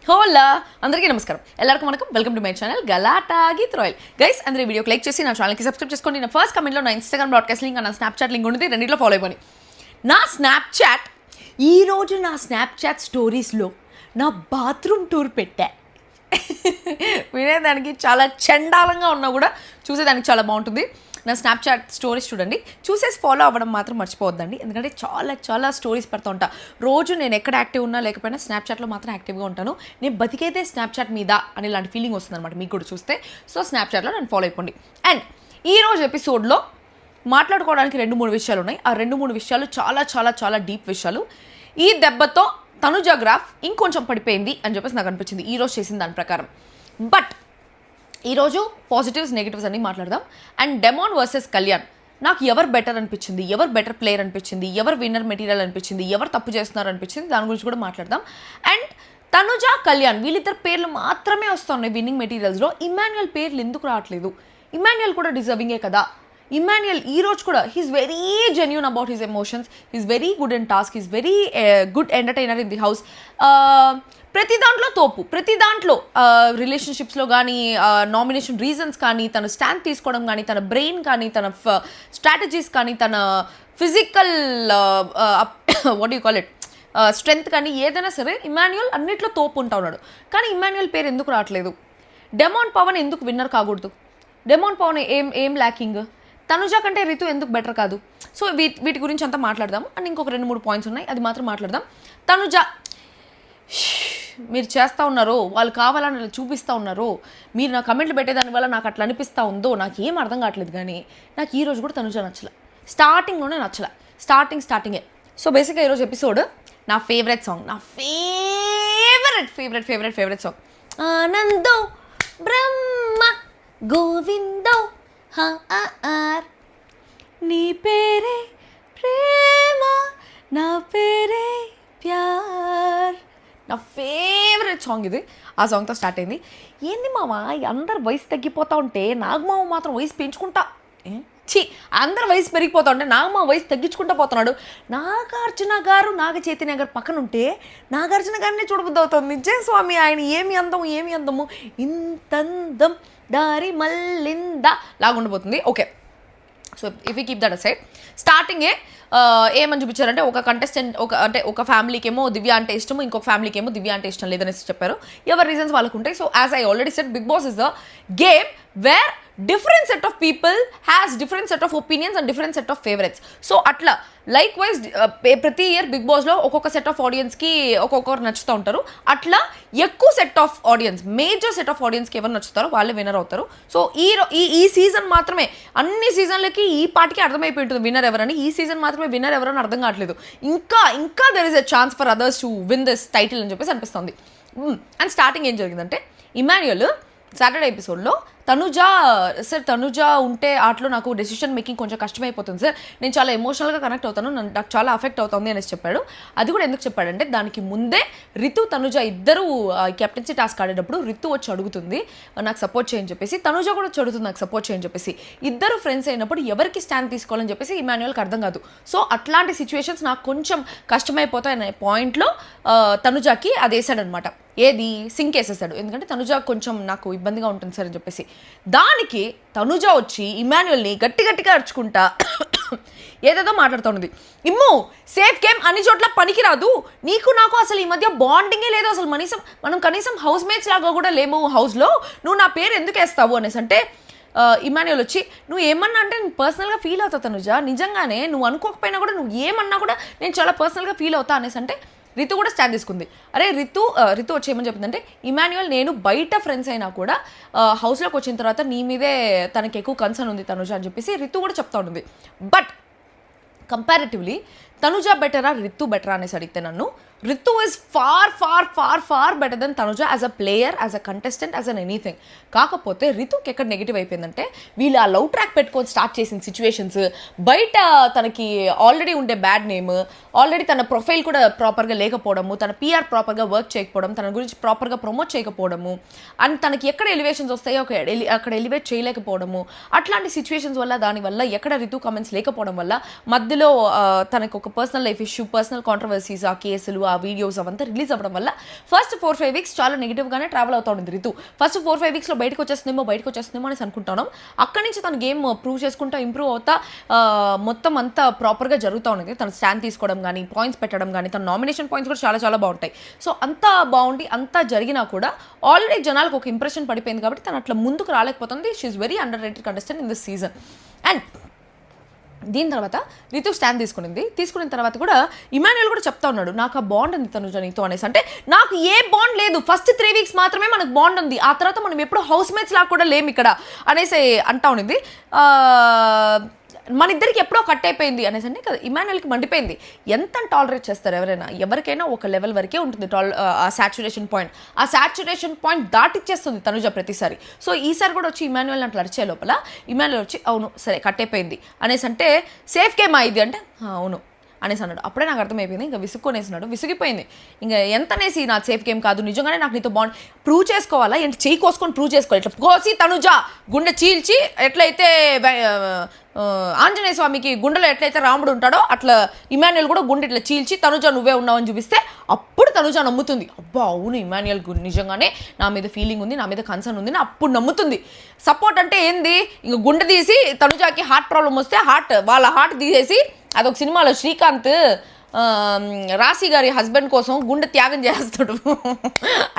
హోలా అందరికీ నమస్కారం, ಎಲ್ಲರಿಗೂ వణకం. Welcome to my channel Galatta Geeth Royal. Guys అందరూ ఈ వీడియోకి లైక్ చేసి నా ఛానల్కి సబ్స్క్రైబ్ చేసుకోండి. నా ఫస్ట్ కమెంట్లో నా ఇన్స్టాగ్రామ్ బ్రాడ్కాస్ట్ లింక్, నా స్నాప్చాట్ లింక్ ఉంటుంది, రెండింటిలో ఫాలో అయిపోయి. నా స్నాప్చాట్ ఈరోజు నా స్నాప్చాట్ స్టోరీస్లో నా బాత్రూమ్ టూర్ పెట్టా. వినేదానికి చాలా చండాలంగా ఉన్నా కూడా చూసేదానికి చాలా బాగుంటుంది. నా స్నాప్చాట్ స్టోరీస్ చూడండి, చూసేసి ఫాలో అవ్వడం మాత్రం మర్చిపోవద్దండి. ఎందుకంటే చాలా స్టోరీస్ పెడుతూ ఉంటా. రోజు నేను ఎక్కడ యాక్టివ్ ఉన్నా లేకపోయినా స్నాప్చాట్లో మాత్రం యాక్టివ్గా ఉంటాను. నేను బతికైతే స్నాప్చాట్ మీద అని ఇలాంటి ఫీలింగ్ వస్తుంది అనమాట మీకు కూడా చూస్తే. సో స్నాప్చాట్లో నన్ను ఫాలో అయిపోండి. అండ్ ఈరోజు ఎపిసోడ్లో మాట్లాడుకోవడానికి 2-3 విషయాలు ఉన్నాయి. ఆ 2-3 విషయాలు చాలా డీప్ విషయాలు. ఈ దెబ్బతో తనుజ గ్రాఫ్ ఇంకొంచెం పడిపోయింది అని చెప్పేసి నాకు అనిపించింది ఈరోజు చేసిన దాని ప్రకారం. బట్ ఈరోజు పాజిటివ్స్ నెగిటివ్స్ అన్నీ మాట్లాడదాం. అండ్ డెమాన్ వర్సెస్ కళ్యాణ్, నాకు ఎవరు బెటర్ అనిపించింది, ఎవరు బెటర్ ప్లేయర్ అనిపించింది, ఎవరు విన్నర్ మెటీరియల్ అనిపించింది, ఎవరు తప్పు చేస్తున్నారు అనిపించింది, దాని గురించి కూడా మాట్లాడదాం. అండ్ తనుజ కళ్యాణ్ వీళ్ళిద్దరు పేర్లు మాత్రమే వస్తున్నాయి విన్నింగ్ మెటీరియల్స్లో. ఇమాన్యుయల్ పేర్లు ఎందుకు రావట్లేదు? ఇమాన్యుయల్ కూడా డిజర్వింగే కదా. ఇమాన్యుయల్ ఈరోజు కూడా he's very genuine about his emotions, he's very good in task, he's very good entertainer in the house. ప్రతి దాంట్లో తోపు, ప్రతి దాంట్లో రిలేషన్షిప్స్లో కానీ, నామినేషన్ రీజన్స్ కానీ, తన స్టాండ్ తీసుకోవడం కానీ, తన బ్రెయిన్ కానీ, తన స్ట్రాటజీస్ కానీ, తన physical what you call it strength కానీ, ఏదైనా సరే ఇమాన్యుయల్ అన్నిట్లో తోపు ఉంటా ఉన్నాడు. కానీ ఇమాన్యుయల్ పేరు ఎందుకు రావట్లేదు? డెమాన్ పవన్ ఎందుకు విన్నర్ కాకూడదు? డెమాన్ పవన్ ఏం ల్యాకింగ్? తనుజ కంటే రితు ఎందుకు బెటర్ కాదు? సో వీటి గురించి అంతా మాట్లాడదాము. అండ్ ఇంకొక 2-3 పాయింట్స్ ఉన్నాయి, అది మాత్రం మాట్లాడదాం. తనుజ మీరు చేస్తూ ఉన్నారో, వాళ్ళు కావాలని చూపిస్తూ ఉన్నారో, మీరు నా కమెంట్లు పెట్టేదాని వల్ల నాకు అట్లా అనిపిస్తూ ఉందో నాకు ఏం అర్థం కావట్లేదు. కానీ నాకు ఈరోజు కూడా తనుజ నచ్చలే, స్టార్టింగ్లోనే నచ్చలే, స్టార్టింగే. సో బేసిక్గా ఈరోజు ఎపిసోడ్ నా ఫేవరెట్ సాంగ్, నా ఫేవరెట్ సాంగ్ ఆనందో బ్రహ్మ గోవిందో హార్ నీ పేరే ప్రేమ నా పేరే ప్యార్. నా ఫేవరెట్ సాంగ్ ఇది. ఆ సాంగ్తో స్టార్ట్ అయింది. ఏంది మామ అందరు వయసు తగ్గిపోతూ ఉంటే నాగమామ మాత్రం వయసు పెంచుకుంటా, అందరు వయసు పెరిగిపోతా ఉంటే నాగమామ వయసు తగ్గించుకుంటా పోతున్నాడు. నాగార్జున గారు నాగ చైతన్య గారు పక్కన ఉంటే నాగార్జున గారినే చూడబుద్ది అవుతుంది. నిజం స్వామి, ఆయన ఏమి అందము ఇంతందం దారి మల్లిందా లాగా ఉండిపోతుంది. Okay, so if you keep that aside, స్టార్టింగే ఏమని చూపించారంటే ఒక కంటెస్టెంట్ ఒక ఫ్యామిలీకి ఏమో దివ్య అంటే ఇష్టము, ఇంకొక ఫ్యామిలీకి ఏమో దివ్య అంటే ఇష్టం లేదనేసి చెప్పారు. ఎవరి రీజన్స్ వాళ్ళకు ఉంటాయి. So as I already said, Bigg Boss is the game where different set of people has different set of opinions and different set of favourites. So అట్లా లైక్ వైజ్ ప్రతి ఇయర్ బిగ్ బాస్లో ఒక్కొక్క set of ఆడియన్స్కి ఒక్కొక్కరు నచ్చుతూ ఉంటారు. అట్లా ఎక్కువ set of audience, major set of ఆడియన్స్కి ఎవరు నచ్చుతారో వాళ్ళే విన్నర్ అవుతారు. సో ఈ సీజన్ మాత్రమే, అన్ని సీజన్లకి ఈ పాటికి అర్థమైపోయి ఉంటుంది విన్నర్ ఎవరని. ఈ సీజన్ మాత్రమే విన్నర్ ఎవరని అర్థం కావట్లేదు. ఇంకా there is a chance for others to win this title అని చెప్పేసి అనిపిస్తుంది. అండ్ స్టార్టింగ్ ఏం జరిగిందంటే, ఇమాన్యుయల్ సాటర్డే ఎపిసోడ్లో తనుజ ఉంటే ఆటలో నాకు డెసిషన్ మేకింగ్ కొంచెం కష్టమైపోతుంది సార్, నేను చాలా ఎమోషనల్గా కనెక్ట్ అవుతాను, నాకు చాలా అఫెక్ట్ అవుతుంది అనేసి చెప్పాడు. అది కూడా ఎందుకు చెప్పాడంటే, దానికి ముందే రితు తనుజ ఇద్దరు కెప్టెన్సీ టాస్క్ ఆడేటప్పుడు రితు వచ్చి అడుగుతుంది నాకు సపోర్ట్ చేయని చెప్పేసి, తనుజ కూడా వచ్చి అడుగుతుంది నాకు సపోర్ట్ చేయని చెప్పేసి. ఇద్దరు ఫ్రెండ్స్ అయినప్పుడు ఎవరికి స్టాండ్ తీసుకోవాలని చెప్పేసి ఇమాన్యుయల్కి అర్థం కాదు. సో అట్లాంటి సిచ్యువేషన్స్ నాకు కొంచెం కష్టమైపోతాయి అనే పాయింట్లో తనుజకి అది వేసాడనమాట. ఏది సింక్ వేసేసాడు, ఎందుకంటే తనుజ కొంచెం నాకు ఇబ్బందిగా ఉంటుంది సార్ అని చెప్పేసి. దానికి తనుజ వచ్చి ఇమాన్యుయల్ని గట్టిగా అరుచుకుంటా ఏదేదో మాట్లాడుతుంది. ఇమ్ము సేఫ్ గేమ్ అన్ని చోట్ల పనికిరాదు, నీకు నాకు అసలు ఈ మధ్య బాండింగే లేదు, అసలు మనం కనీసం హౌస్ మేట్స్ లాగా కూడా లేము హౌస్లో, నువ్వు నా పేరు ఎందుకు వేస్తావు అనేసి అంటే, ఇమాన్యుయల్ వచ్చి నువ్వు ఏమన్నా అంటే నేను పర్సనల్గా ఫీల్ అవుతా తనుజ, నిజంగానే నువ్వు అనుకోకపోయినా కూడా నువ్వు ఏమన్నా కూడా నేను చాలా పర్సనల్గా ఫీల్ అవుతా అనేసి అంటే, రితు కూడా స్టాండ్ తీసుకుంది. అరే రితు వచ్చి ఏమని చెప్పిందంటే, ఇమాన్యుయల్ నేను బయట ఫ్రెండ్స్ అయినా కూడా హౌస్లోకి వచ్చిన తర్వాత నీ మీదే తనకి ఎక్కువ కన్సర్న్ ఉంది తనుజ అని చెప్పేసి రితు కూడా చెప్తా ఉంటుంది. బట్ కంపారిటివ్లీ తనుజ బెటరా రితు బెటరా అనేసి అడిగితే నన్ను, Ritu is far better than Tanuja as a player, as a contestant, as an anything. కాకపోతే రితుకి ఎక్కడ నెగిటివ్ అయిపోయిందంటే, వీళ్ళు ఆ లవ్ ట్రాక్ పెట్టుకొని స్టార్ట్ చేసిన సిచ్యువేషన్స్, బయట తనకి ఆల్రెడీ ఉండే బ్యాడ్ నేమ్, ఆల్రెడీ తన ప్రొఫైల్ కూడా ప్రాపర్గా లేకపోవడము, తన పిఆర్ ప్రాపర్గా వర్క్ చేయకపోవడం, తన గురించి ప్రాపర్గా ప్రమోట్ చేయకపోవడము, అండ్ తనకి ఎక్కడ ఎలివేషన్స్ వస్తాయో అక్కడ ఎలివేట్ చేయలేకపోవడము, అట్లాంటి సిచ్యువేషన్స్ వల్ల దానివల్ల ఎక్కడ రితు కామెంట్స్ లేకపోవడం వల్ల మధ్యలో తనకు ఒక personal life issue, personal controversies, ఆ కేసులు, ఆ వీడియోస్ అవంతా రిలీజ్ అవ్వడం వల్ల ఫస్ట్ 4-5 వీక్స్ చాలా నెగిటివ్గానే ట్రావెల్ అవుతా ఉంది రితు. ఫస్ట్ 4-5 వీక్స్లో బయటకు వచ్చేస్తుందేమో అనేసి అనుకుంటున్నాం. అక్కడి నుంచి తన గేమ్ ప్రూవ్ చేసుకుంటా ఇంప్రూవ్ అవుతా మొత్తం అంతా ప్రాపర్గా జరుగుతూ ఉంది. తన స్టాండ్ తీసుకోవడం కానీ, పాయింట్స్ పెట్టడం కానీ, తన నామినేషన్ పాయింట్స్ కూడా చాలా చాలా బాగుంటాయి. సో అంతా బాగుండి అంతా జరిగినా కూడా ఆల్రెడీ జనాలకు ఒక ఇంప్రెషన్ పడిపోయింది కాబట్టి తను అట్లా ముందుకు రాలేకపోతుంది. She's very underrated contestant in this season. And దీని తర్వాత రితు స్టాండ్ తీసుకున్న తర్వాత కూడా ఇమాన్యుయల్ కూడా చెప్తా ఉన్నాడు, నాకు ఆ బాండ్ ఉంది తనుజ నీతో అనేసి. అంటే నాకు ఏ బాండ్ లేదు, ఫస్ట్ 3 వీక్స్ మాత్రమే మనకు బాండ్ ఉంది, ఆ తర్వాత మనం ఎప్పుడు హౌస్ మేట్స్ లాగా కూడా లేము ఇక్కడ అనేసి అంటా ఉన్నింది. మన ఇద్దరికి ఎప్పుడో కట్ అయిపోయింది అనేసి అంటే కదా ఇమాన్యుయల్కి మండిపోయింది. ఎంత టాలరేట్ చేస్తారు ఎవరికైనా ఒక లెవెల్ వరకే ఉంటుంది ఆ సాచురేషన్ పాయింట్ దాటిచ్చేస్తుంది తనుజ ప్రతిసారి. సో ఈసారి కూడా వచ్చి ఇమాన్యుయల్ అట్లా అరిచే లోపల ఇమాన్యుయల్ వచ్చి అవును సరే కట్ అయిపోయింది అనేసి అంటే సేఫ్ గేమ్ అయింది అంటే అవును అనేసి అన్నాడు. అప్పుడే నాకు అర్థమైపోయింది, ఇంకా విసుక్కొనేసినాడు, విసిగిపోయింది. ఇంకా ఎంతనేసి నా సేఫ్ గేమ్ కాదు, నిజంగానే నాకు నీతో బాండ్ ప్రూవ్ చేసుకోవాలా ఏంటి, చెయ్యి కోసుకొని ప్రూవ్ చేసుకోవాలి. ఇట్లా కోసి తనుజ గుండె చీల్చి ఎట్లయితే ఆంజనేయ స్వామికి గుండెలో ఎట్లయితే రాముడు ఉంటాడో అట్లా ఇమాన్యుయల్ కూడా గుండె ఇట్లా చీల్చి తనుజ నువ్వే ఉన్నావని చూపిస్తే అప్పుడు తనుజ నమ్ముతుంది. అబ్బా అవును ఇమాన్యుయల్ నిజంగానే నా మీద ఫీలింగ్ ఉంది, నా మీద కన్సర్న్ ఉంది, అప్పుడు నమ్ముతుంది. సపోర్ట్ అంటే ఏంది, ఇంక గుండె తీసి తనుజాకి హార్ట్ ప్రాబ్లం వస్తే వాళ్ళ హార్ట్ తీసేసి అదొక సినిమాలో శ్రీకాంత్ రాశి గారి హస్బెండ్ కోసం గుండె త్యాగం చేస్తాడు.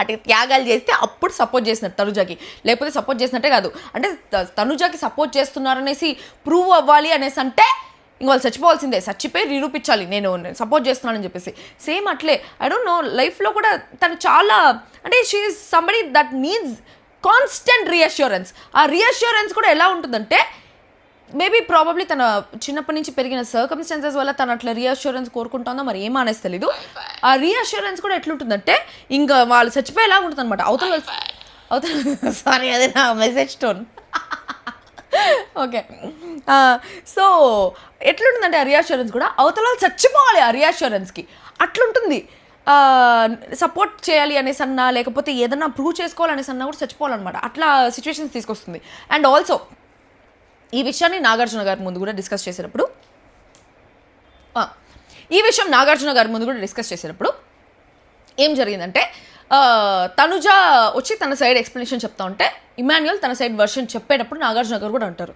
అటు త్యాగాలు చేస్తే అప్పుడు సపోర్ట్ చేసినట్టు తనుజాకి, లేకపోతే సపోర్ట్ చేసినట్టే కాదు. అంటే తనుజాకి సపోర్ట్ చేస్తున్నారనేసి ప్రూవ్ అవ్వాలి అనేసి అంటే ఇంక వాళ్ళు చచ్చిపోవాల్సిందే, చచ్చిపోయి నిరూపించాలి నేను సపోర్ట్ చేస్తున్నానని చెప్పేసి. సేమ్ అట్లే ఐ డోంట్ నో లైఫ్లో కూడా తను చాలా అంటే she is somebody that needs constant reassurance. ఆ రీఅష్యూరెన్స్ కూడా ఎలా ఉంటుందంటే మేబీ ప్రాబబ్లీ తన చిన్నప్పటి నుంచి పెరిగిన సర్కమ్స్టాన్సెస్ వల్ల తను అట్లా రీఅష్యూరెన్స్ కోరుకుంటుందో మరి ఏమనేసి తెలీదు. ఆ రీఅష్యూరెన్స్ కూడా ఎట్లుంటుందంటే ఇంకా వాళ్ళు చచ్చిపోయేలాగా ఉంటుంది అనమాట. అవతల సారీ అదే నా మెసేజ్ టోన్. ఓకే సో ఎట్లుంటుందంటే ఆ రీఅష్యూరెన్స్ కూడా అవతల వాళ్ళు చచ్చిపోవాలి ఆ రీఅష్యూరెన్స్కి అట్లుంటుంది. సపోర్ట్ చేయాలి అనేసి అన్నా లేకపోతే ఏదన్నా ప్రూవ్ చేసుకోవాలనేసి అన్నా కూడా చచ్చిపోవాలన్నమాట. అట్లా సిచ్యువేషన్స్ తీసుకొస్తుంది. అండ్ ఆల్సో ఈ విషయాన్ని నాగార్జున గారి ముందు కూడా డిస్కస్ చేసేటప్పుడు ఏం జరిగిందంటే తనుజ వచ్చి తన సైడ్ ఎక్స్ప్లెనేషన్ చెప్తా ఉంటే ఇమాన్యుయల్ తన సైడ్ వర్షన్ చెప్పేటప్పుడు నాగార్జున గారు కూడా అంటారు,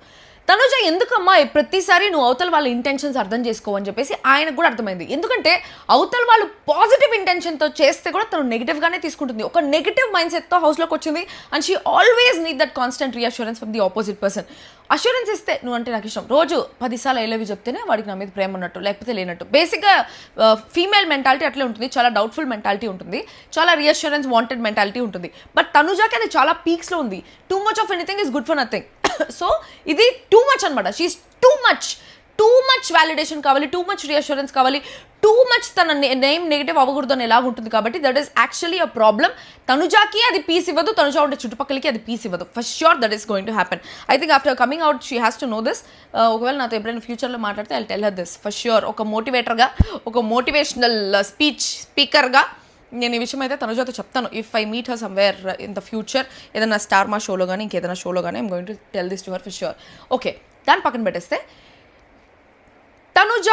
తనుజ ఎందుకమ్మా ప్రతిసారి నువ్వు అవతల వాళ్ళ ఇంటెన్షన్స్ అర్థం చేసుకోవని చెప్పేసి ఆయనకు కూడా అర్థమైంది. ఎందుకంటే అవతల వాళ్ళు పాజిటివ్ ఇంటెన్షన్తో చేస్తే కూడా తను నెగిటివ్గానే తీసుకుంటుంది. ఒక నెగిటివ్ మైండ్ సెట్తో హౌస్లోకి వచ్చింది and she always need that constant reassurance from the opposite person. Assurance ఇస్తే నువ్వు అంటే నాకు ఇష్టం, రోజు 10 సార్లు ఐ లవ్ యూ చెప్తేనే వాడికి నా మీద ప్రేమ ఉన్నట్టు, లేకపోతే లేనట్టు. బేసిక్గా ఫీమేల్ మెంటాలిటీ అట్లే ఉంటుంది, చాలా డౌట్ఫుల్ మెంటాలిటీ ఉంటుంది, చాలా రీఅష్యూరెన్స్ వాంటెడ్ మెంటాలిటీ ఉంటుంది. బట్ తనుజాకి అది చాలా పీక్స్లో ఉంది. Too much of anything is good for nothing. So ఇది టూ మచ్ అనమాట. షీఈస్ టూ మచ్ వ్యాలిడేషన్ కావాలి, టూ మచ్ రీఅష్యూరెన్స్ కావాలి, టూ మచ్ తన నేమ్ నెగిటివ్ అవ్వకూడదు అని ఎలాగుంటుంది. కాబట్టి that is actually a problem. తనుజాకి అది పీస్ ఇవ్వదు, తనుజ ఉండే చుట్టుపక్కలకి అది పీస్ ఇవ్వదు. First sure that is going to happen. I think after coming out she has to know this. ఒకవేళ నాతో ఎప్పుడైనా ఫ్యూచర్లో మాట్లాడితే I tell her this first sure. ఒక మోటివేటర్గా, ఒక మోటివేషనల్ స్పీకర్గా నేను ఈ విషయం అయితే తనుజాతో చెప్తాను. If I meet her somewhere in the future, ఏదైనా స్టార్ మా షోలో కానీ ఇంకేదైనా షోలో కానీ I'm going to tell this to her for sure. Okay, దాని పక్కన పెట్టేస్తే తనుజ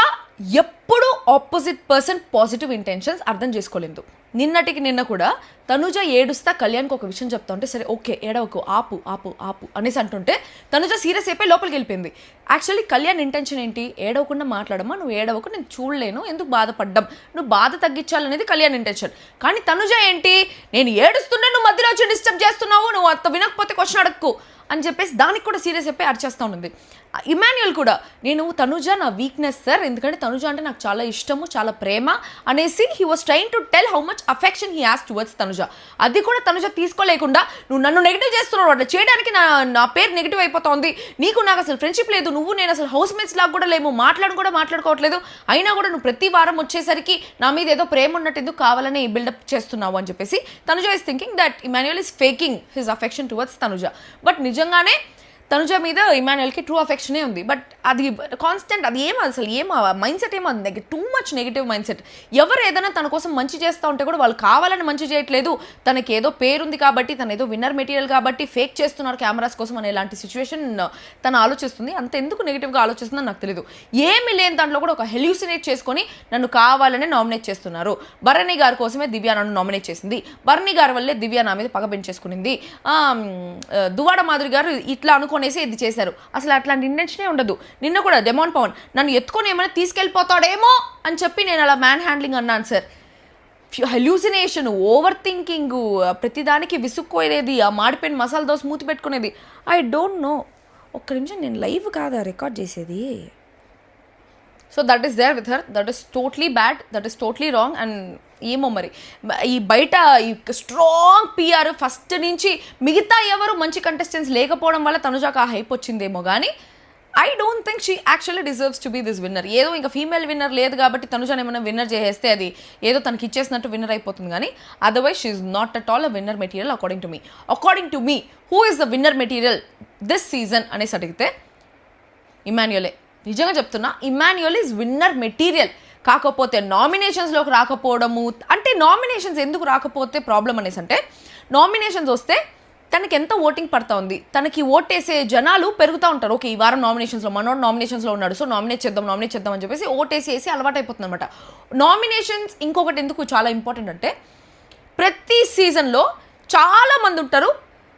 ఎప్పుడు ఆపోజిట్ పర్సన్ పాజిటివ్ ఇంటెన్షన్స్ అర్థం చేసుకోలేదు. నిన్న కూడా తనుజ ఏడుస్తా కళ్యాణ్కి ఒక విషయం చెప్తా ఉంటే సరే ఓకే ఏడవకు ఆపు ఆపు ఆపు అనేసి అంటుంటే తనుజ సీరియస్ అయిపోయి లోపలికి వెళ్ళిపోయింది. యాక్చువల్లీ కళ్యాణ్ ఇంటెన్షన్ ఏంటి, ఏడవకుండా మాట్లాడమ్మా, నువ్వు ఏడవకు, నేను చూడలేను, ఎందుకు బాధపడ్డం, నువ్వు బాధ తగ్గించాలనేది కళ్యాణ్ ఇంటెన్షన్. కానీ తనుజ ఏంటి, నేను ఏడుస్తుంటే నువ్వు మధ్యలో వచ్చి డిస్టర్బ్ చేస్తున్నావు, నువ్వు అంత వినకపోతే క్వశ్చన్ అడక్కు అని చెప్పేసి దానికి కూడా సీరియస్ అయిపోయి అరిచేస్తూ ఉంది. ఇమాన్యుయల్ కూడా నేను తనుజ నా వీక్నెస్ సార్, ఎందుకంటే తనుజ అంటే నాకు చాలా ఇష్టము, చాలా ప్రేమ అనేసి he was trying to tell how much affection he has towards Tanuja. అది కూడా తనుజ తీసుకోలేకుండా నువ్వు నన్ను నెగిటివ్ చేస్తున్నావు, అట్లా చేయడానికి నా పేరు నెగిటివ్ అయిపోతుంది, నీకు నాకు అసలు ఫ్రెండ్షిప్ లేదు, నువ్వు నేను అసలు హౌస్ మేట్స్ లాగా కూడా లేము, మాట్లాడుకోవట్లేదు, అయినా కూడా నువ్వు ప్రతి వారం వచ్చేసరికి నా మీద ఏదో ప్రేమ ఉన్నట్టు ఎందుకు కావాలని బిల్డప్ చేస్తున్నావు అని చెప్పేసి Tanuja is thinking that Emmanuel is faking his affection towards Tanuja. But నిజంగానే తనుజ మీద ఇమాన్యుయల్కి ట్రూ అఫెక్షనే ఉంది. బట్ అది కాన్స్టెంట్, అది అసలు మైండ్ సెట్ ఏమో too much negative mind set. ఎవరు ఏదైనా తన కోసం మంచి చేస్తూ ఉంటే కూడా వాళ్ళు కావాలని మంచి చేయట్లేదు, తనకి ఏదో పేరుంది కాబట్టి, తన ఏదో విన్నర్ మెటీరియల్ కాబట్టి ఫేక్ చేస్తున్నారు కెమెరాస్ కోసం అనే ఇలాంటి సిచ్యువేషన్ తను ఆలోచిస్తుంది. అంత ఎందుకు నెగిటివ్గా ఆలోచిస్తుందని నాకు తెలియదు. ఏమి లేని దాంట్లో కూడా ఒక హెల్యూసినేట్ చేసుకొని నన్ను కావాలని నామినేట్ చేస్తున్నారు. భరణి గారి కోసమే దివ్య నన్ను నామినేట్ చేసింది, భరణి గారి వల్లే దివ్య నా మీద పగ పెంచేసుకునింది, దువ్వాడ మాధురి గారు ఇట్లా అనుకునేసి ఇది చేశారు. అసలు అట్లాంటి ఇంటెన్షనే ఉండదు. నిన్న కూడా డెమాన్ పవన్ నన్ను ఎత్తుకొని ఏమైనా తీసుకెళ్ళిపోతాడేమో అని చెప్పి నేను అలా మ్యాన్ హ్యాండ్లింగ్ అన్నాను సార్. హెల్యూసినేషన్, ఓవర్ థింకింగ్, ప్రతిదానికి విసుక్కోయేది, ఆ మాడిపోయిన మసాలా దోశ మూతి పెట్టుకునేది. I don't know. ఒక్క నిమిషం, నేను లైవ్ కాదా రికార్డ్ చేసేది? So that is there with her. That is totally bad, that is totally wrong. And ఏమో మరి ఈ బయట ఈ స్ట్రాంగ్ పిఆర్ ఫస్ట్ నుంచి మిగతా ఎవరు మంచి కంటెస్టెంట్స్ లేకపోవడం వల్ల తనుజాకు ఆ హైప్ వచ్చిందేమో కానీ I don't think she actually deserves to be this winner. ఏదో ఇంకా ఫీమేల్ విన్నర్ లేదు కాబట్టి తనుజాని ఏమైనా విన్నర్ చేసేస్తే అది ఏదో తనకి ఇచ్చేసినట్టు విన్నర్ అయిపోతుంది కానీ otherwise she is not at all a winner material according to me. Who is the winner material this season అనేసి అడిగితే ఇమాన్యుయలే. నిజంగా చెప్తున్నా, ఇమాన్యుయల్ ఈజ్ విన్నర్ మెటీరియల్. కాకపోతే నామినేషన్స్లోకి రాకపోవడము, అంటే నామినేషన్స్ ఎందుకు రాకపోతే ప్రాబ్లం అనేసి అంటే, నామినేషన్స్ వస్తే తనకి ఎంత ఓటింగ్ పడతా ఉంది, తనకి ఓటేసే జనాలు పెరుగుతూ ఉంటారు. ఓకే, ఈ వారం నామినేషన్స్లో మనోడు నామినేషన్స్లో ఉన్నాడు, సో నామినేట్ చేద్దాం అని చెప్పేసి ఓటేసి అలవాటు అయిపోతుంది అనమాట. నామినేషన్స్ ఇంకొకటి ఎందుకు చాలా ఇంపార్టెంట్ అంటే, ప్రతి సీజన్లో చాలామంది ఉంటారు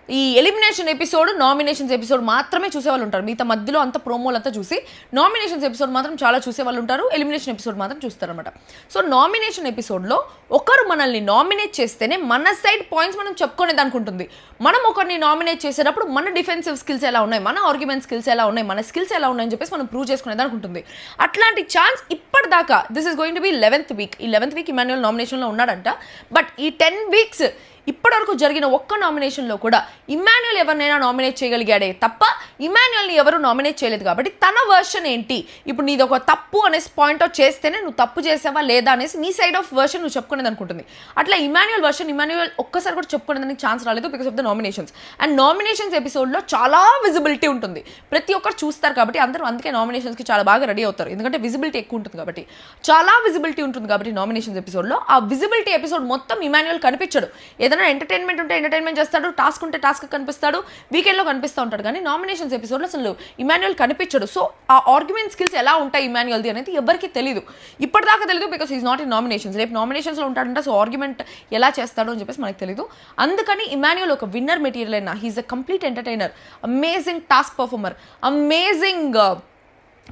ఈ ఎలిమినేషన్ ఎపిసోడ్, నామినేషన్స్ ఎపిసోడ్ మాత్రమే చూసేవాళ్ళు ఉంటారు. మిగతా మధ్యలో అంత ప్రోమోలంతా చూసి నామినేషన్స్ ఎపిసోడ్ మాత్రం చాలా చూసేవాళ్ళు ఉంటారు, ఎలిమినేషన్ ఎపిసోడ్ మాత్రం చూస్తారనమాట. సో నామినేషన్ ఎపిసోడ్లో ఒకరు మనల్ని నామినేట్ చేస్తేనే మన సైడ్ పాయింట్స్ మనం చెప్పుకునేది అనుకుంటుంది. మనం ఒకరిని నామినేట్ చేసేటప్పుడు మన డిఫెన్సివ్ స్కిల్స్ ఎలా ఉన్నాయి, మన ఆర్గ్యుమెంట్ స్కిల్స్ ఎలా ఉన్నాయి, మన స్కిల్స్ ఎలా ఉన్నాయని చెప్పేసి మనం ప్రూవ్ చేసుకునేది అనుకుంటుంది. అట్లాంటి ఛాన్స్ ఇప్పటిదాకా this is going to be 11th week. ఈ 11th వీక్ ఇమాన్యుయల్ నామినేషన్లో ఉన్నాడంట. బట్ ఈ 10 వీక్స్ ఇప్పటివరకు జరిగిన ఒక్క నామినేషన్లో కూడా ఇమాన్యుయల్ ఎవరినైనా నామినేట్ చేయగలిగాడే తప్ప ఇమాన్యుయల్ని ఎవరు నామినేట్ చేయలేదు. కాబట్టి తన వర్షన్ ఏంటి, ఇప్పుడు నీది ఒక తప్పు అనేసి పాయింట్ అవుట్ చేస్తేనే నువ్వు తప్పు చేసావా లేదా అనేసి నీ సైడ్ ఆఫ్ వర్షన్ నువ్వు చెప్పుకునేది అనుకుంటుంది. అట్లా ఇమాన్యుయల్ వర్షన్ ఇమాన్యుయల్ ఒక్కసారి కూడా చెప్పుకునేదానికి ఛాన్స్ రాలేదు because of the nominations. And nominations ఎపిసోడ్లో చాలా విజిబిలిటీ ఉంటుంది, ప్రతి ఒక్కరు చూస్తారు కాబట్టి అందరూ అందుకే నామినేషన్స్కి చాలా బాగా రెడీ అవుతారు. ఎందుకంటే విజిబిలిటీ ఎక్కువ ఉంటుంది కాబట్టి, చాలా విజిబిలిటీ ఉంటుంది కాబట్టి నామినేషన్స్ ఎపిసోడ్లో. ఆ విజిబిలిటీ ఎపిసోడ్ మొత్తం ఇమాన్యుయల్ కనిపించడు. ఏదైనా ఎంటర్టైన్మెంట్ ఉంటే ఎంటర్టైన్మెంట్ చేస్తాడు, టాస్క్ ఉంటే టాస్క్ కనిపిస్తాడు, వీకెండ్లో కనిపిస్తూ ఉంటాడు. కానీ నామినేషన్స్ ఎపిసోడ్లో అసలు ఇమాన్యుయల్ కనిపించడు. సో ఆ ఆర్గ్యుమెంట్ స్కిల్స్ ఎలా ఉంటాయి ఇమాన్యుయల్ది అనేది ఎవరికి తెలియదు, ఇప్పటిదాకా తెలియదు because is not in nominations. రేపు నామినేషన్స్లో ఉంటాడంట, సో ఆర్గ్యుమెంట్ ఎలా చేస్తాడో అని చెప్పేసి మనకు తెలియదు. అందుకని ఇమాన్యుయల్ ఒక విన్నర్ మెటీరియల్ అయినా he is a complete entertainer, amazing task performer, amazing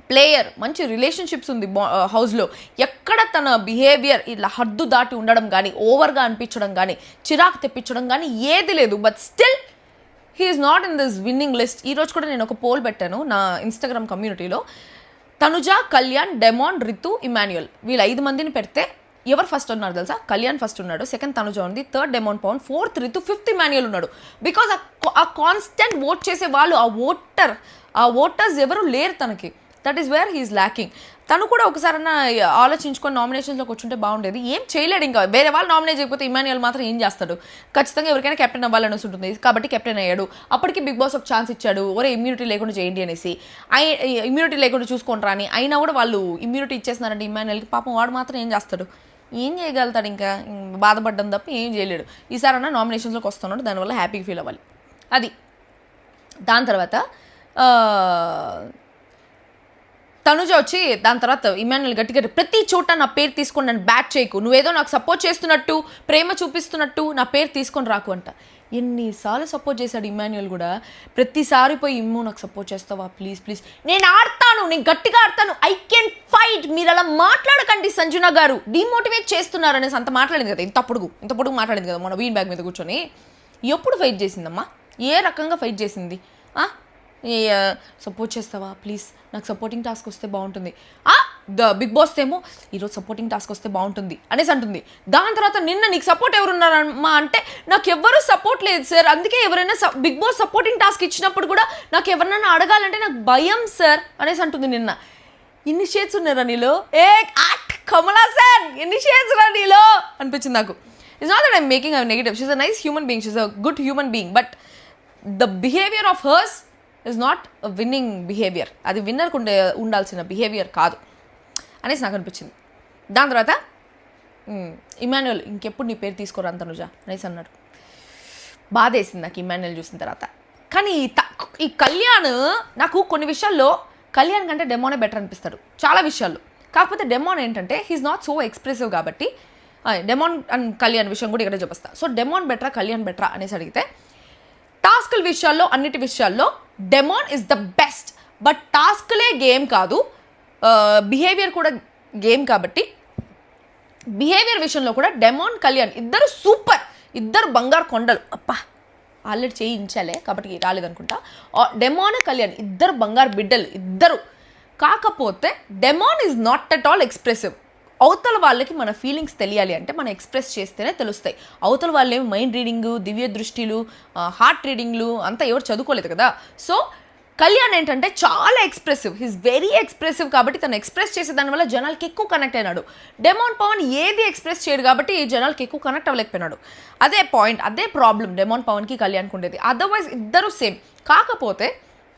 player, మంచి రిలేషన్షిప్స్ ఉంది హౌస్లో. ఎక్కడ తన బిహేవియర్ ఇలా హద్దు దాటి ఉండడం కానీ, ఓవర్గా అనిపించడం కానీ, చిరాకు తెప్పించడం కానీ ఏది లేదు. But still he is not in this winning list. ఈరోజు కూడా నేను ఒక పోల్ పెట్టాను నా ఇన్స్టాగ్రామ్ కమ్యూనిటీలో. తనుజ, కళ్యాణ్, డెమాన్, రితు, ఇమాన్యుయల్ వీళ్ళ 5 మందిని పెడితే ఎవరు ఫస్ట్ ఉన్నారు తెలుసా? కళ్యాణ్ ఫస్ట్ ఉన్నాడు, సెకండ్ తనుజ ఉంది, third Demon Pavan, fourth Ritu, fifth Emmanuel ఉన్నాడు. బికాజ్ ఆ కాన్స్టెంట్ ఓట్ చేసే వాళ్ళు, ఆ ఓటర్స్ ఎవరు లేరు తనకి. That is where he is lacking. తను కూడా ఒకసారన్నా ఆలోచించుకొని నామినేషన్స్లోకి వచ్చుంటే బాగుండేది. ఏం చేయలేడు, ఇంకా వేరే వాళ్ళు నామినేట్ చేయకపోతే ఇమాన్యుయల్ మాత్రం ఏం చేస్తాడు? ఖచ్చితంగా ఎవరికైనా కెప్టెన్ అవ్వాలని ఉంటుంది కాబట్టి కెప్టెన్ అయ్యాడు. అప్పటికి బిగ్ బాస్ ఒక ఛాన్స్ ఇచ్చాడు, ఒరే ఇమ్యూనిటీ లేకుండా చేయండి అనేసి. ఇమ్యూనిటీ లేకుండా చూసుకుంటారా అని. అయినా కూడా వాళ్ళు ఇమ్యూనిటీ ఇచ్చేస్తున్నారంటే ఇమాన్యుయల్కి, పాపం వాడు మాత్రం ఏం చేస్తాడు? ఏం చేయగలుగుతాడు? ఇంకా బాధపడ్డం తప్ప ఏం చేయలేడు. ఈసారన్నా నామినేషన్స్లోకి వస్తున్నాడు, దానివల్ల హ్యాపీగా ఫీల్ అవ్వాలి. అది. దాని తర్వాత తనుజ వచ్చి దాని తర్వాత ఇమాన్యుయల్ గట్టిగా ప్రతి చోట నా పేరు తీసుకొని నన్ను బ్యాట్ చేయకు, నువ్వేదో నాకు సపోర్ట్ చేస్తున్నట్టు, ప్రేమ చూపిస్తున్నట్టు నా పేరు తీసుకొని రాకు అంట. ఎన్నిసార్లు సపోర్ట్ చేశాడు ఇమాన్యుయల్ కూడా. ప్రతిసారి పోయి ఇమ్ము నాకు సపోర్ట్ చేస్తావా ప్లీజ్ ప్లీజ్, నేను ఆడతాను, నేను గట్టిగా ఆడతాను, ఐ కెన్ ఫైట్, మీరు అలా మాట్లాడకండి సంజన గారు, డిమోటివేట్ చేస్తున్నారు అనేసి అంత మాట్లాడింది కదా. ఇంత పొడుగు మాట్లాడింది కదా మన వీన్ బ్యాగ్ మీద కూర్చొని. ఎప్పుడు ఫైట్ చేసిందమ్మా? ఏ రకంగా ఫైట్ చేసింది? సపోర్ట్ చేస్తావా ప్లీజ్, నాకు సపోర్టింగ్ టాస్క్ వస్తే బాగుంటుంది. బిగ్ బాస్ ఏమో ఈరోజు సపోర్టింగ్ టాస్క్ వస్తే బాగుంటుంది అనేసి అంటుంది. దాని తర్వాత నిన్న నీకు సపోర్ట్ ఎవరున్నారమ్మా అంటే, నాకు ఎవరు సపోర్ట్ లేదు సార్, అందుకే ఎవరైనా బిగ్ బాస్ సపోర్టింగ్ టాస్క్ ఇచ్చినప్పుడు కూడా నాకు ఎవరినైనా అడగాలంటే నాకు భయం సార్ అనేసి అంటుంది. నిన్న ఎన్ని షేడ్స్ ఉన్నారా నీలో? కమలా సార్ ఎన్ని షేడ్స్ రా నీలో అనిపించింది నాకు. It's not that I'm making a negative, she's a nice human being, she's a good human being, but the behaviour of hurts is not winnowing behaviour, అది విన్నర్కి ఉండాల్సిన బిహేవియర్ కాదు అనేసి నాకు అనిపించింది. దాని తర్వాత ఇమాన్యుయల్ ఇంకెప్పుడు నీ పేరు తీసుకోరా అంత నుజా అనేసి అన్నాడు. బాధ వేసింది నాకు ఇమాన్యుయల్ చూసిన తర్వాత. కానీ ఈ కళ్యాణ్ నాకు కొన్ని విషయాల్లో కళ్యాణ్ కంటే డెమోనే బెటర్ అనిపిస్తాడు చాలా విషయాల్లో. కాకపోతే డెమోన్ ఏంటంటే హీఈస్ నాట్ సో ఎక్స్ప్రెసివ్ కాబట్టి, డెమోన్ అండ్ కళ్యాణ్ విషయం కూడా ఇక్కడ చూపిస్తా. సో డెమోన్ బెటరా కళ్యాణ్ బెటరా అనేసి అడిగితే, టాస్క్ల విషయాల్లో అన్నిటి విషయాల్లో Demon is the best. But టాస్క్లే గేమ్ కాదు, బిహేవియర్ కూడా గేమ్ కాబట్టి బిహేవియర్ విషయంలో కూడా డెమోన్ కళ్యాణ్ ఇద్దరు సూపర్, ఇద్దరు బంగారు కొండలు. అప్పా ఆల్రెడీ చేయించాలే కాబట్టి రాలేదనుకుంటా. డెమోన్ కళ్యాణ్ ఇద్దరు బంగారు బిడ్డలు ఇద్దరు. కాకపోతే demon is not at all expressive. అవతల వాళ్ళకి మన ఫీలింగ్స్ తెలియాలి అంటే మనం ఎక్స్ప్రెస్ చేస్తేనే తెలుస్తాయి. అవతల వాళ్ళేమి మైండ్ రీడింగు, దివ్య దృష్టిలు, హార్ట్ రీడింగ్లు అంతా ఎవరు చదువుకోలేదు కదా. సో కళ్యాణ్ ఏంటంటే చాలా ఎక్స్ప్రెసివ్, హీస్ వెరీ ఎక్స్ప్రెసివ్ కాబట్టి తను ఎక్స్ప్రెస్ చేసే దానివల్ల జనాలకి ఎక్కువ కనెక్ట్ అయినాడు. డెమోన్ పవన్ ఏది ఎక్స్ప్రెస్ చేయడు కాబట్టి జనాలకి ఎక్కువ కనెక్ట్ అవ్వలేకపోయినాడు. అదే పాయింట్, అదే ప్రాబ్లం డెమోన్ పవన్కి కళ్యాణ్కి ఉండేది. అదర్వైజ్ ఇద్దరు సేమ్. కాకపోతే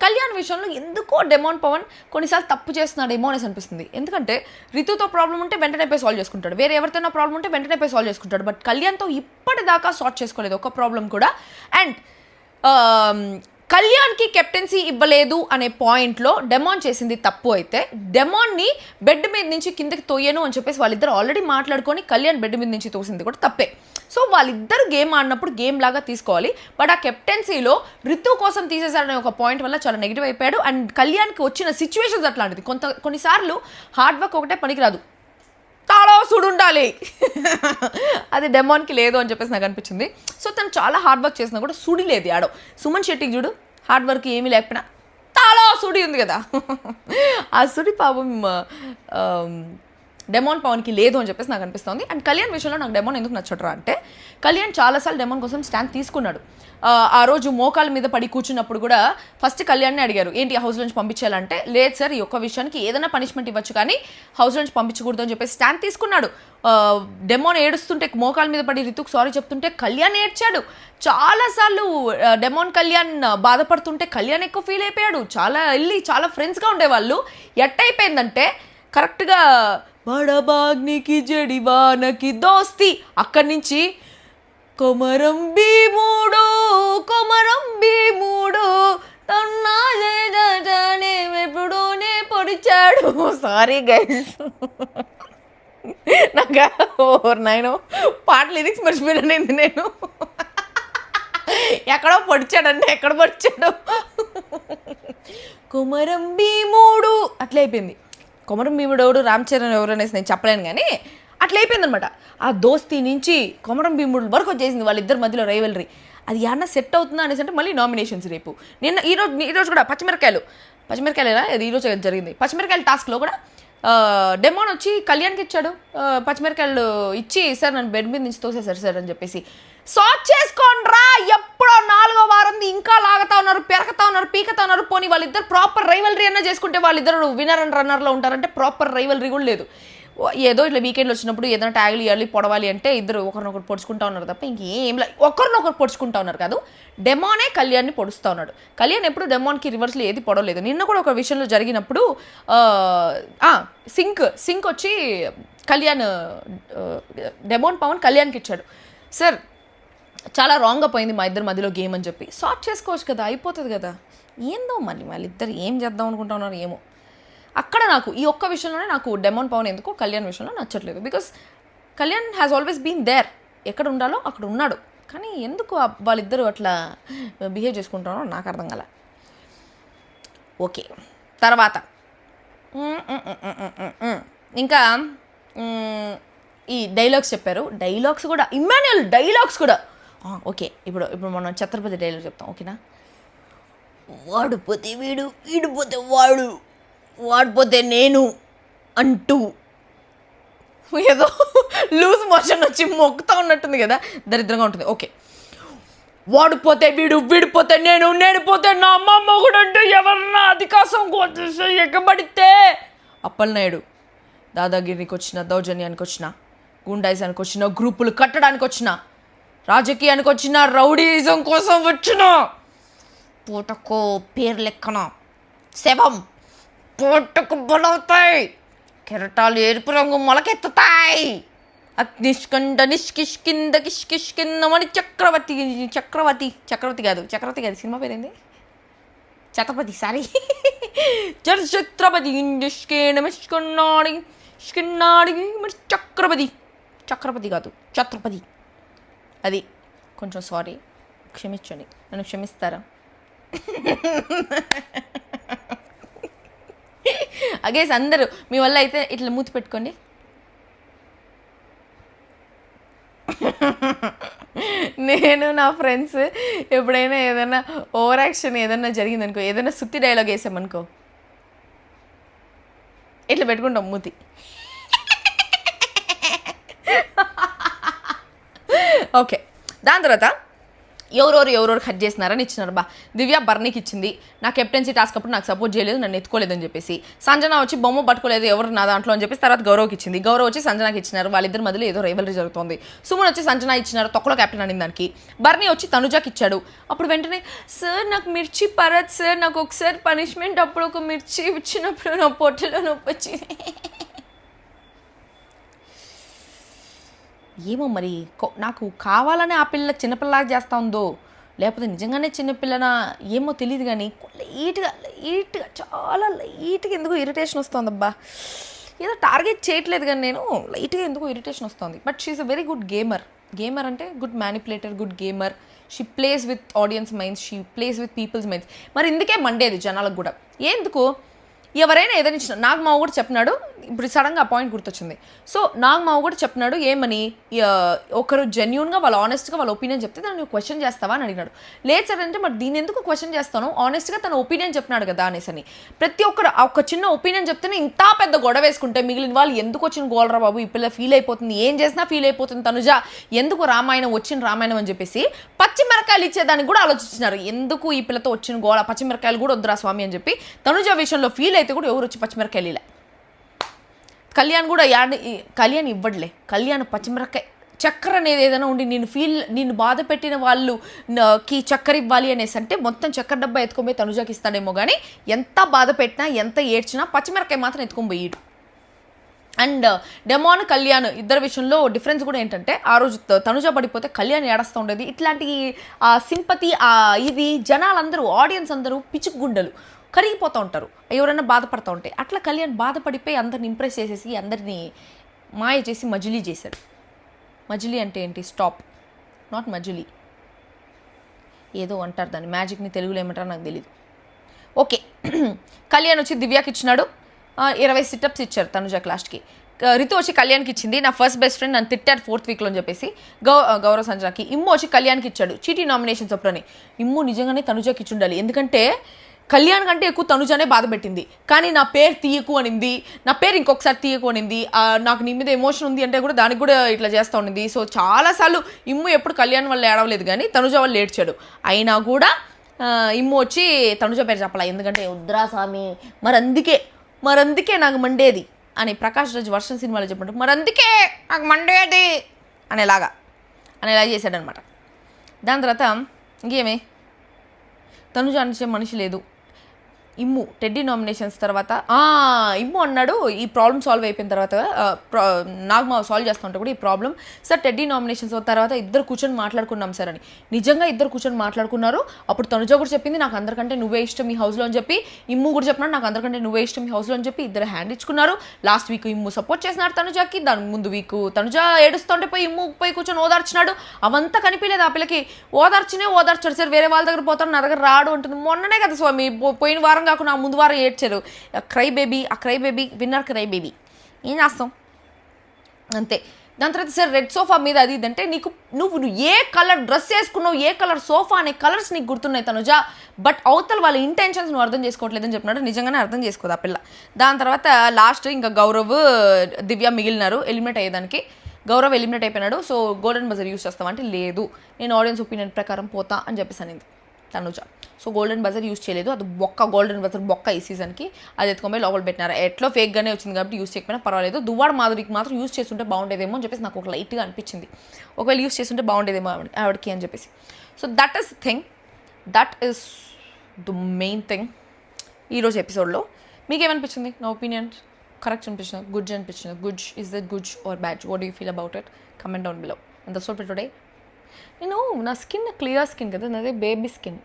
కళ్యాణ్ విషయంలో ఎందుకో డెమోన్ పవన్ కొన్నిసార్లు తప్పు చేస్తున్నాడేమో అనేసి అనిపిస్తుంది. ఎందుకంటే రితుతో ప్రాబ్లం ఉంటే వెంటనే పోయి సాల్వ్ చేసుకుంటాడు, వేరే ఎవరితోనో ప్రాబ్లం ఉంటే వెంటనే పోయి సాల్వ్ చేసుకుంటాడు. బట్ కళ్యాణ్తో ఇప్పటిదాకా సార్ట్ చేసుకోలేదు ఒక ప్రాబ్లం కూడా. అండ్ కళ్యాణ్కి కెప్టెన్సీ ఇవ్వలేదు అనే పాయింట్లో డెమోన్ చేసింది తప్పు అయితే, డెమోన్ని బెడ్ మీద నుంచి కిందకి తోయను అని చెప్పేసి వాళ్ళిద్దరు ఆల్రెడీ మాట్లాడుకొని కళ్యాణ్ బెడ్ మీద నుంచి తోసింది కూడా తప్పే. సో వాళ్ళిద్దరు గేమ్ ఆడినప్పుడు గేమ్ లాగా తీసుకోవాలి. బట్ ఆ కెప్టెన్సీలో రితు కోసం తీసేశాడనే ఒక పాయింట్ వల్ల చాలా నెగిటివ్ అయిపోయాడు. అండ్ కళ్యాణ్కి వచ్చిన సిచ్యువేషన్స్ అట్లాంటిది. కొన్నిసార్లు హార్డ్ వర్క్ ఒకటే పనికిరాదు, చాలా సుడు ఉండాలి. అది డెమోన్కి లేదు అని చెప్పేసి నాకు అనిపించింది. సో తను చాలా హార్డ్ వర్క్ చేసినా కూడా సుడి లేదు ఆడో. సుమన్ శెట్టికి చూడు, హార్డ్ వర్క్ ఏమీ లేకపోయినా చాలా సుడి ఉంది కదా. ఆ సుడి పాపం డెమోన్ పవన్కి లేదు అని చెప్పేసి నాకు అనిపిస్తుంది. అండ్ కళ్యాణ్ విషయంలో నాకు డెమోన్ ఎందుకు నచ్చట్రా అంటే, కళ్యాణ్ చాలాసార్లు డెమోన్ కోసం స్టాండ్ తీసుకున్నాడు. ఆ రోజు మోకాల మీద పడి కూర్చున్నప్పుడు కూడా ఫస్ట్ కళ్యాణ్ని అడిగారు, ఏంటి హౌస్ నుంచి పంపించాలంటే, లేదు సార్ ఈ ఒక్క విషయానికి ఏదైనా పనిష్మెంట్ ఇవ్వచ్చు కానీ హౌస్ నుంచి పంపించకూడదు అని చెప్పేసి స్టాండ్ తీసుకున్నాడు. డెమోన్ ఏడుస్తుంటే మోకాల మీద పడి రితుకు సారీ చెప్తుంటే కళ్యాణ్ ఏడ్చాడు. చాలాసార్లు డెమోన్ కళ్యాణ్ బాధపడుతుంటే కళ్యాణ్ ఎక్కువ ఫీల్ అయిపోయాడు. చాలా ఫ్రెండ్స్గా ఉండేవాళ్ళు. ఎట్టయిపోయిందంటే కరెక్ట్గా బడబాగ్నికి జడివానకి దోస్తి అక్కడి నుంచి కొమరం భీముడు ఎప్పుడూనే పొడిచాడు. సారీ గైస్, నాకు నేను పాట లిరిక్స్ మర్చిపోయాను. నేను ఎక్కడో పొడిచాడంటే ఎక్కడ పొడిచాడు, కొమరం భీముడు అట్లా అయిపోయింది. కొమరం భీముడు ఎవడు, రామ్ చరణ్ ఎవరు అనేసి నేను చెప్పలేను కానీ అట్లా అయిపోయింది అనమాట. ఆ దోస్తీ నుంచి కొమరం భీముడు వరకు వచ్చేసింది వాళ్ళిద్దరి మధ్యలో రైవలరీ. అది ఏమన్నా సెట్ అవుతుందా అనేసి అంటే మళ్ళీ నామినేషన్స్ రేపు. ఈరోజు కూడా పచ్చిమిరకాయలేనా అది ఈరోజు జరిగింది. పచ్చిమిరకాయల టాస్క్లో కూడా డెమోన్ వచ్చి కళ్యాణ్కి ఇచ్చాడు పచ్చిమిరకాయలు ఇచ్చి, సార్ నన్ను బెడ్ మీద నుంచి తోసేశారు సార్ అని చెప్పేసి. సార్ట్ చేసుకోండ్రా, ఎప్పుడో 4వ వారంది ఇంకా లాగుతా ఉన్నారు, పెరగతా ఉన్నారు, పీకతా ఉన్నారు. పోనీ వాళ్ళిద్దరు ప్రాపర్ రైవలరీ అన్నా చేసుకుంటే వాళ్ళిద్దరు విన్నర్ అండ్ రన్నర్లో ఉంటారంటే ప్రాపర్ రైవలరీ కూడా లేదు. ఏదో ఇట్లా వీకెండ్లో వచ్చినప్పుడు ఏదైనా ట్యాగులు ఇవ్వాలి పొడవాలి అంటే ఇద్దరు ఒకరినొకరు పొడుచుకుంటా ఉన్నారు తప్ప ఇంకేం లేదు. ఒకరినొకరు పొడుచుకుంటా ఉన్నారు కాదు, డెమోనే కళ్యాణ్ని పొడుస్తూ ఉన్నాడు. కళ్యాణ్ ఎప్పుడు డెమోన్కి రివర్స్లో ఏది పొడవలేదు. నిన్న కూడా ఒక విషయంలో జరిగినప్పుడు సింక్ వచ్చి కళ్యాణ్ డెమోన్ పవన్ కళ్యాణ్కి ఇచ్చాడు, సార్ చాలా రాంగ్గా పోయింది మా ఇద్దరి మధ్యలో గేమ్ అని చెప్పి. సార్ట్ చేసుకోవచ్చు కదా, అయిపోతుంది కదా. ఏందో మళ్ళీ వాళ్ళిద్దరు ఏం చేద్దాం అనుకుంటా ఉన్నారు ఏమో. అక్కడ నాకు ఈ ఒక్క విషయంలోనే నాకు డెమోన్ పవన్ ఎందుకో కళ్యాణ్ విషయంలో నచ్చట్లేదు. Because Kalyan has always been there, ఎక్కడ ఉండాలో అక్కడ ఉన్నాడు. కానీ ఎందుకు వాళ్ళిద్దరూ అట్లా బిహేవ్ చేసుకుంటారో నాకు అర్థం కాల. ఓకే, తర్వాత ఇంకా ఈ డైలాగ్స్ చెప్పారు. డైలాగ్స్ కూడా ఇమ్మాన్యుయల్ డైలాగ్స్ కూడా ఓకే. ఇప్పుడు మనం ఛత్రపతి డైలాగ్ చెప్తాం, ఓకేనా? వాడు పోతే వీడు, వీడు పోతే వాడు, వాడిపోతే నేను అంటూ ఏదో లూజ్ మోషన్ వచ్చి మొక్కుతా ఉన్నట్టుంది కదా, దరిద్రంగా ఉంటుంది. ఓకే, వాడిపోతే వీడు, వీడిపోతే నేను, నేను పోతే నా అమ్మమ్మ కూడా అంటూ ఎవరన్నా అధికాసం ఎక్కబడితే. అప్పలనాయుడు దాదాగిరికి వచ్చిన, దౌర్జన్యానికి వచ్చిన, గుండాయిజానికి వచ్చిన, గ్రూపులు కట్టడానికి వచ్చిన, రాజకీయానికి వచ్చిన, రౌడీయిజం కోసం వచ్చిన పూటకు పేరు లెక్కన శవం పూటకు బలవుతాయి, కెరటాలు ఎరుపు రంగు మొలకెత్తుతాయి, అగ్నిష్కండ నిష్కిష్కింద కిష్కిష్కిందమని చక్రవర్తి చక్రవర్తి కాదు సినిమా పేరేంది, ఛత్రపతి సారీ ఛత్రపతి చక్రపతి కాదు ఛత్రపతి. అది కొంచెం సారీ, క్షమించండి, నన్ను క్షమిస్తారా? అగేస్ అందరూ మీ వల్ల అయితే ఇట్లా మూతి పెట్టుకోండి. నేను నా ఫ్రెండ్స్ ఎప్పుడైనా ఏదైనా ఓవర్ యాక్షన్ ఏదైనా జరిగిందనుకో, ఏదైనా సుత్తి డైలాగ్ వేసామనుకో, ఇట్లా పెట్టుకుంటాం మూతి. ఓకే, దాని తర్వాత ఎవరెవరు కట్ చేసినారని ఇచ్చినారు. దివ్య బర్నీకి ఇచ్చింది, నా కెప్టెన్సీ టాస్క్ అప్పుడు నాకు సపోర్ట్ చేయలేదు, నన్ను ఎత్తుకోలేదని చెప్పేసి. సంజన వచ్చి బొమ్మ పట్టుకోలేదు ఎవరు నా దాంట్లో అని చెప్పేసి తర్వాత గౌరవ్కి ఇచ్చింది. గౌరవ్ వచ్చి సంజనాకి ఇచ్చినారు, వాళ్ళిద్దరి మధ్యలో ఏదో రైవలరీ జరుగుతుంది. సుమన్ వచ్చి సంజన ఇచ్చినారు, తొక్కలో కెప్టెన్ అనింది దానికి. బర్నీ వచ్చి తనుజాకి ఇచ్చాడు. అప్పుడు వెంటనే సార్ నాకు మిర్చి పరత్ సార్, నాకు ఒకసారి పనిష్మెంట్ అప్పుడు ఒక మిర్చి ఇచ్చినప్పుడు నా పొట్టలో నొప్పి వచ్చింది. ఏమో మరి నాకు కావాలనే ఆ పిల్ల చిన్నపిల్లలాగా చేస్తూ ఉందో లేకపోతే నిజంగానే చిన్నపిల్లనా ఏమో తెలియదు, కానీ లైట్గా చాలా లైట్గా ఎందుకు ఇరిటేషన్ వస్తుందబ్బా. ఏదో టార్గెట్ చేయట్లేదు కానీ నేను లైట్గా ఎందుకు ఇరిటేషన్ వస్తుంది. But she's a very good gamer అంటే good manipulator, good gamer. She plays with audience minds, she plays with peoples minds. మరి ఇందుకే మండేది జనాలకు కూడా. ఎందుకు ఎవరైనా ఏదైనా ఇచ్చిన నాకు మావ కూడా చెప్పినాడు, ఇప్పుడు సడన్గా ఆ పాయింట్ గుర్తొచ్చింది. సో నాకు మావ కూడా చెప్పినాడు ఏమని, ఒకరు జెన్యూన్గా వాళ్ళు ఆనెస్ట్గా వాళ్ళ ఒపీనియన్ చెప్తే దాన్ని నువ్వు క్వశ్చన్ చేస్తావా అని అడిగినాడు. లేదు సార్ అంటే మరి దీన్ని ఎందుకు క్వశ్చన్ చేస్తాను, ఆనెస్ట్గా తన ఒపీనియన్ చెప్పినాడు కదా అనేసి. ప్రతి ఒక్కరు ఒక చిన్న ఒపీనియన్ చెప్తేనే ఇంత పెద్ద గొడవ వేసుకుంటే మిగిలిన వాళ్ళు ఎందుకు వచ్చిన గోలరా బాబు, ఈ పిల్ల ఫీల్ అయిపోతుంది, ఏం చేసినా ఫీల్ అయిపోతుంది తనుజ, ఎందుకు రామాయణం అని చెప్పేసి పచ్చిమిరకాయలు ఇచ్చేదానికి కూడా ఆలోచించినారు. ఎందుకు ఈ పిల్లతో వచ్చిన గోళ, పచ్చిమిరకాయలు కూడా వద్దురా స్వామి అని చెప్పి తనుజ విషయంలో ఫీల్ అయితే కూడా ఎవరు వచ్చి పచ్చిమిరకాయలు ఇలా. కళ్యాణ్ కూడా కళ్యాణ్ ఇవ్వట్లే, కళ్యాణ్ పచ్చిమిరకాయ చక్కెర అనేది ఏదైనా ఉండి నేను బాధ పెట్టిన వాళ్ళకి చక్కెర ఇవ్వాలి అనేసి అంటే మొత్తం చక్కెర డబ్బా ఎత్తుకొని తనుజాకి ఇస్తాడేమో, కానీ ఎంత బాధ పెట్టినా ఎంత ఏడ్చినా పచ్చిమిరకాయ మాత్రం ఎత్తుకొని పోయాడు. అండ్ డెమాన్ కళ్యాణ్ ఇద్దరు విషయంలో డిఫరెన్స్ కూడా ఏంటంటే, ఆ రోజు తనుజ పడిపోతే కళ్యాణ్ ఏడుస్తూ ఉండేది. ఇట్లాంటి సింపతి ఇది జనాలందరూ ఆడియన్స్ అందరూ పిచ్చుగుండలు కరిగిపోతూ ఉంటారు ఎవరైనా బాధపడుతూ ఉంటే. అట్లా కళ్యాణ్ బాధపడిపోయి అందరిని ఇంప్రెస్ చేసేసి అందరినీ మాయ చేసి మజిలీ చేశాడు. మజిలీ అంటే ఏంటి? స్టాప్, నాట్ మజిలీ, ఏదో అంటారు దాన్ని, మ్యాజిక్ని తెలుగులో ఏమంటారో నాకు తెలీదు. ఓకే, కళ్యాణ్ వచ్చి దివ్యాకి ఇచ్చినాడు, 20 సిటప్స్ ఇచ్చారు తనుజాకి లాస్ట్కి. రితు వచ్చి కళ్యాణ్కి ఇచ్చింది, నా ఫస్ట్ బెస్ట్ ఫ్రెండ్ నన్ను తిట్టాడు 4th వీక్లో అని చెప్పేసి గౌరవ్ సంజనాకి. ఇమ్ము వచ్చి కళ్యాణ్కి ఇచ్చాడు చీటీ నామినేషన్స్ అప్పుడని. ఇమ్ము నిజంగానే తనుజాకి ఇచ్చి ఉండాలి, ఎందుకంటే కళ్యాణ్ కంటే ఎక్కువ తనుజానే బాధ పెట్టింది. కానీ నా పేరు తీయకు అనింది, నా పేరు ఇంకొకసారి తీయకు అనింది, నాకు నీ మీద ఎమోషన్ ఉంది అంటే కూడా దానికి కూడా ఇట్లా చేస్తూ ఉండింది. సో చాలాసార్లు ఇమ్ము ఎప్పుడు కళ్యాణ్ వల్ల ఏడవలేదు, కానీ తనుజ వల్ల ఏడ్చాడు. అయినా కూడా ఇమ్ము వచ్చి తనుజ పేరు చెప్పాలా, ఎందుకంటే ఉద్రా స్వామి మరందుకే నాకు మండేది అని ప్రకాష్ రాజ్ వర్షన్ సినిమాలో చెప్పినట్టు మరందుకే నాకు మండేది అనేలా చేశాడనమాట. దాని తర్వాత ఇంకేమే తనుజ అనిచే మనిషి లేదు. ఇమ్ము టెడ్డీ నామినేషన్స్ తర్వాత ఇమ్ము అన్నాడు ఈ ప్రాబ్లమ్ సాల్వ్ అయిపోయిన తర్వాత నాగమావ సాల్వ్ చేస్తూ ఉంటే కూడా ఈ ప్రాబ్లం సార్ టెడ్డీ నామినేషన్స్ తర్వాత ఇద్దరు కూర్చొని మాట్లాడుకున్నాం సార్ అని. నిజంగా ఇద్దరు కూర్చొని మాట్లాడుకున్నారు. అప్పుడు తనుజ కూడా చెప్పింది నాకు అందరికంటే నువ్వే ఇష్టం ఈ హౌస్లో అని చెప్పి, ఇమ్ము కూడా చెప్పినాడు నాకు అందరికంటే నువ్వే ఇష్టం ఈ హౌస్లో అని చెప్పి. ఇద్దరు హ్యాండ్ ఇచ్చుకున్నారు. లాస్ట్ వీక్ ఇమ్ము సపోర్ట్ చేసినాడు తనుజాకి, దాని ముందు వీక్ తనుజ ఏడుస్తుంటే పోయి ఇమ్ము పోయి కూర్చొని ఓదార్చినాడు. అవంతా కనిపించలేదు ఆ పిల్లకి. ఓదార్చాడు సార్, వేరే వాళ్ళ దగ్గర పోతాడు నా దగ్గర రాడు అంటుంది. మొన్ననే కదా స్వామి, పోయిన వారం కాకుండా ముందు వారం ఏడ్చారు. ఆ cry baby winner cry baby, ఏం చేస్తాం అంతే. దాని తర్వాత సార్ రెడ్ సోఫా మీద అది ఇదంటే నువ్వు ఏ కలర్ డ్రెస్ వేసుకున్నావు, ఏ కలర్ సోఫా అనే కలర్స్ నీకు గుర్తున్నాయి తనుజ, బట్ అవతల వాళ్ళ ఇంటెన్షన్స్ నువ్వు అర్థం చేసుకోవట్లేదని చెప్పినాడు. నిజంగానే అర్థం చేసుకోదు ఆ పిల్ల. దాని తర్వాత లాస్ట్ ఇంకా గౌరవ్ దివ్య మిగిలినారు ఎలిమినేట్ అయ్యేదానికి. గౌరవ్ ఎలిమినేట్ అయిపోయినాడు. సో గోల్డెన్ బజర్ యూస్ చేస్తామంటే లేదు నేను ఆడియన్స్ ఒపీనియన్ ప్రకారం పోతా అని చెప్పేసి అనింది Tanuja. So golden buzzer use చేయలేదు, అది గోల్డెన్ బజర్ బొక్క ఈ సీజన్కి. అది ఎత్తుకొని లోపల పెట్టినారు. ఎట్లో ఫేక్గానే వచ్చింది కాబట్టి యూస్ చేయకపోయినా పర్వాలేదు. దువ్వాడ మాధురికి మాత్రం యూస్ చేస్తుంటే బాగుండేదేమో అని చెప్పేసి నాకు ఒక లైట్గా అనిపించింది. ఒకవేళ యూస్ చేస్తుంటే బాగుండేదేమో ఆవిడకి అని చెప్పేసి. So that is thing, that is the main thing ఈరోజు ఎపిసోడ్లో మీకు ఏమనిపించింది? నా ఒపీనియన్ కరెక్ట్ అనిపించింది, గుడ్ అనిపించింది? Good is that good or bad? What you feel about it? Comment down below. And that's all for today. నేను నా skin clear skin కదా, నాదే బేబీ స్కిన్.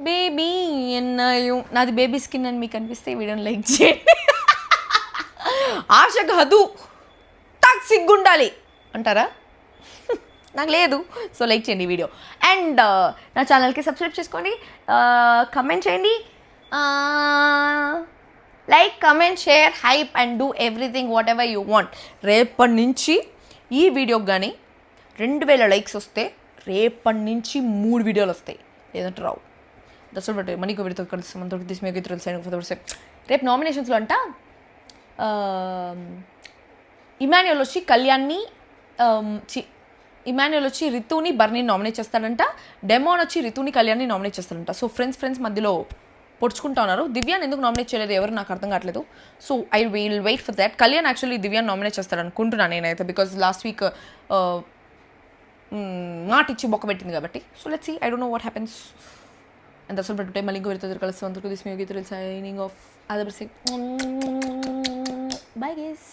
బేబీ ఎన్నాయు నాది బేబీ స్కిన్ అని మీకు అనిపిస్తే ఈ వీడియోని లైక్ చేయండి. ఆశకు హద్దు, టాక్సిక్ ఉండాలి అంటారా? నాకు లేదు. సో లైక్ చేయండి ఈ వీడియో అండ్ నా ఛానల్కి సబ్స్క్రైబ్ చేసుకోండి, కమెంట్ చేయండి, like, comment, share, hype and do everything what ever you want. రేపటి నుంచి ఈ వీడియోకి కానీ 2000 లైక్స్ వస్తే రేపటి నుంచి 3 వీడియోలు వస్తాయి, లేదంటే రావు. That's all. మనకి వీడితో కలిసి మనతో తెలిసి రేపు నామినేషన్స్లో అంట ఇమాన్యుయల్ వచ్చి కళ్యాణ్ని ఇమాన్యుయల్ వచ్చి రితుని బర్నీని నామినేట్ చేస్తాడంట. డెమోన్ వచ్చి రితుని కళ్యాణ్ని నామినేట్ చేస్తాడంట. సో ఫ్రెండ్స్ మధ్యలో పొడుచుకుంటా ఉన్నారు. దివ్యాని ఎందుకు నామినేట్ చేయలేదు ఎవరు నాకు అర్థం కావట్లేదు. So I will wait for that. Kalyan actually దివ్యాని నామినేట్ చేస్తాడు అనుకుంటున్నాను నేనైతే, బికాజ్ లాస్ట్ వీక్ మాట ఇచ్చి బొక్క పెట్టింది కాబట్టి. So let's see, I don't know what happens. And that's all for today. మళ్ళీ ఇంకో వీడియోతో కలిసి అంతకు దిస్ మీ సైనింగ్ ఆఫ్. అదర్ బై గైస్.